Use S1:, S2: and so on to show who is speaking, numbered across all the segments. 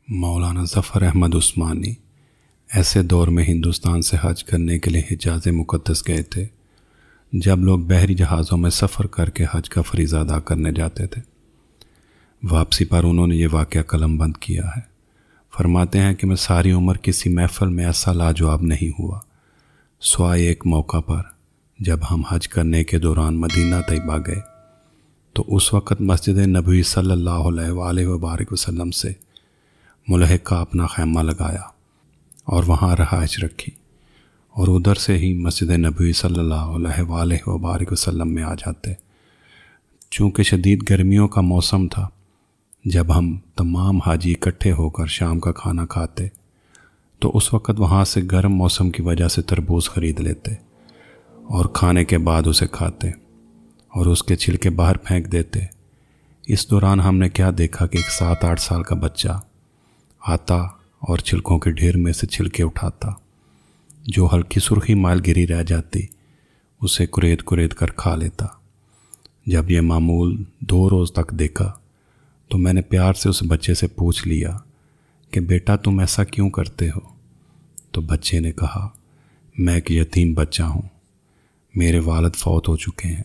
S1: مولانا ظفر احمد عثمانی ایسے دور میں ہندوستان سے حج کرنے کے لیے حجاز مقدس گئے تھے جب لوگ بحری جہازوں میں سفر کر کے حج کا فریضہ ادا کرنے جاتے تھے۔ واپسی پر انہوں نے یہ واقعہ قلم بند کیا ہے۔ فرماتے ہیں کہ میں ساری عمر کسی محفل میں ایسا لاجواب نہیں ہوا سوائے ایک موقع پر جب ہم حج کرنے کے دوران مدینہ طیبہ گئے تو اس وقت مسجد نبوی صلی اللہ علیہ وآلہ وبارک وسلم سے ملحق کا اپنا خیمہ لگایا اور وہاں رہائش رکھی اور ادھر سے ہی مسجد نبوی صلی اللہ علیہ وآلہ وبارک وسلم میں آ جاتے۔ چونکہ شدید گرمیوں کا موسم تھا، جب ہم تمام حاجی اکٹھے ہو کر شام کا کھانا کھاتے تو اس وقت وہاں سے گرم موسم کی وجہ سے تربوز خرید لیتے اور کھانے کے بعد اسے کھاتے اور اس کے چھلکے باہر پھینک دیتے۔ اس دوران ہم نے کیا دیکھا کہ ایک 7-8 سال کا بچہ آتا اور چھلکوں کے ڈھیر میں سے چھلکے اٹھاتا، جو ہلکی سرخی مائل گری رہ جاتی اسے کرید کرید کر کھا لیتا۔ جب یہ معمول 2 روز تک دیکھا تو میں نے پیار سے اس بچے سے پوچھ لیا کہ بیٹا تم ایسا کیوں کرتے ہو؟ تو بچے نے کہا میں ایک یتیم بچہ ہوں، میرے والد فوت ہو چکے ہیں،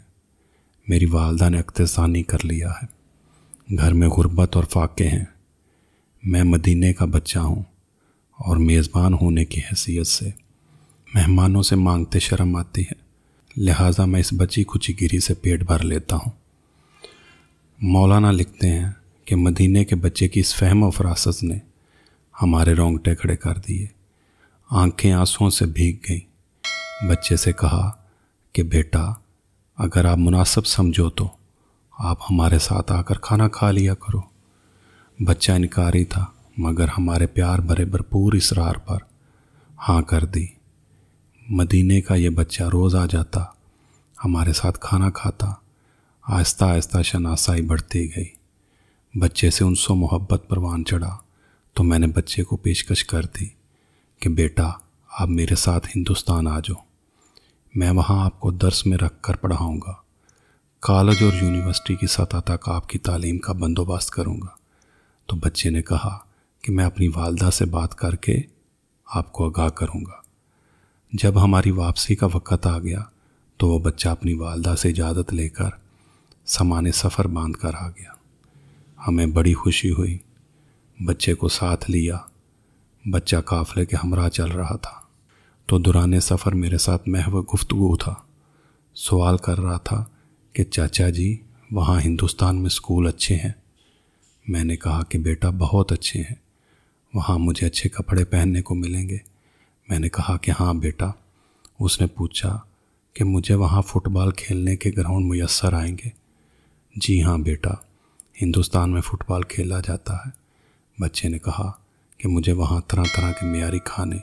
S1: میری والدہ نے عقد ثانی کر لیا ہے، گھر میں غربت اور فاقے ہیں، میں مدینے کا بچہ ہوں اور میزبان ہونے کی حیثیت سے مہمانوں سے مانگتے شرم آتی ہے، لہٰذا میں اس بچی کچی گری سے پیٹ بھر لیتا ہوں۔ مولانا لکھتے ہیں کہ مدینے کے بچے کی اس فہم و فراست نے ہمارے رونگٹے کھڑے کر دیے، آنکھیں آنسوؤں سے بھیگ گئیں۔ بچے سے کہا کہ بیٹا اگر آپ مناسب سمجھو تو آپ ہمارے ساتھ آ کر کھانا کھا لیا کرو۔ بچہ انکاری تھا مگر ہمارے پیار بھرے بھرپور اصرار پر ہاں کر دی۔ مدینے کا یہ بچہ روز آ جاتا، ہمارے ساتھ کھانا کھاتا، آہستہ آہستہ شناسائی بڑھتی گئی۔ بچے سے انس و محبت پروان چڑھا تو میں نے بچے کو پیشکش کر دی کہ بیٹا آپ میرے ساتھ ہندوستان آ جاؤ، میں وہاں آپ کو درس میں رکھ کر پڑھاؤں گا، کالج اور یونیورسٹی کی سطح تک آپ کی تعلیم کا بندوبست کروں گا۔ تو بچے نے کہا کہ میں اپنی والدہ سے بات کر کے آپ کو آگاہ کروں گا۔ جب ہماری واپسی کا وقت آ گیا تو وہ بچہ اپنی والدہ سے اجازت لے کر سامان سفر باندھ کر آ گیا۔ ہمیں بڑی خوشی ہوئی، بچے کو ساتھ لیا۔ بچہ قافلے کے ہمراہ چل رہا تھا تو دوران سفر میرے ساتھ محو گفتگو تھا، سوال کر رہا تھا کہ چاچا جی وہاں ہندوستان میں اسکول اچھے ہیں؟ میں نے کہا کہ بیٹا بہت اچھے ہیں، وہاں مجھے اچھے کپڑے پہننے کو ملیں گے۔ میں نے کہا کہ ہاں بیٹا۔ اس نے پوچھا کہ مجھے وہاں فٹ بال کھیلنے کے گراؤنڈ میسر آئیں گے؟ جی ہاں بیٹا، ہندوستان میں فٹ بال کھیلا جاتا ہے۔ بچے نے کہا کہ مجھے وہاں طرح طرح کے معیاری کھانے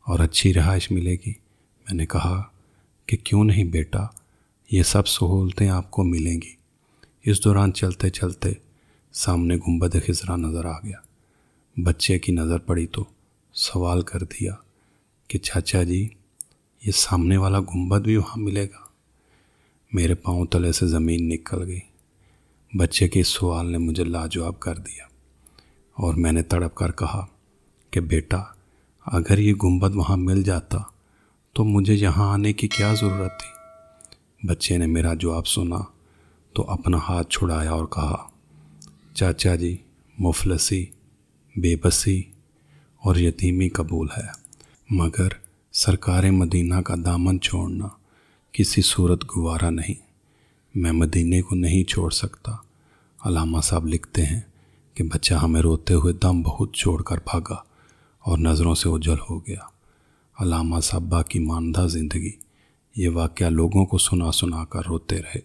S1: اور اچھی رہائش ملے گی؟ میں نے کہا کہ کیوں نہیں بیٹا، یہ سب سہولتیں آپ کو ملیں گی۔ اس دوران چلتے چلتے سامنے گنبد خضرا نظر آ گیا۔ بچے کی نظر پڑی تو سوال کر دیا کہ چاچا جی یہ سامنے والا گنبد بھی وہاں ملے گا؟ میرے پاؤں تلے سے زمین نکل گئی۔ بچے کے اس سوال نے مجھے لاجواب کر دیا اور میں نے تڑپ کر کہا کہ بیٹا اگر یہ گنبد وہاں مل جاتا تو مجھے یہاں آنے کی کیا ضرورت تھی؟ بچے نے میرا جواب سنا تو اپنا ہاتھ چھڑایا اور کہا چاچا جی مفلسی، بے بسی اور یتیمی قبول ہے، مگر سرکار مدینہ کا دامن چھوڑنا کسی صورت گوارا نہیں، میں مدینے کو نہیں چھوڑ سکتا۔ علامہ صاحب لکھتے ہیں کہ بچہ ہمیں روتے ہوئے دم بہت چھوڑ کر بھاگا اور نظروں سے اوجھل ہو گیا۔ علامہ صاحب باقی ماندہ زندگی یہ واقعہ لوگوں کو سنا سنا کر روتے رہے۔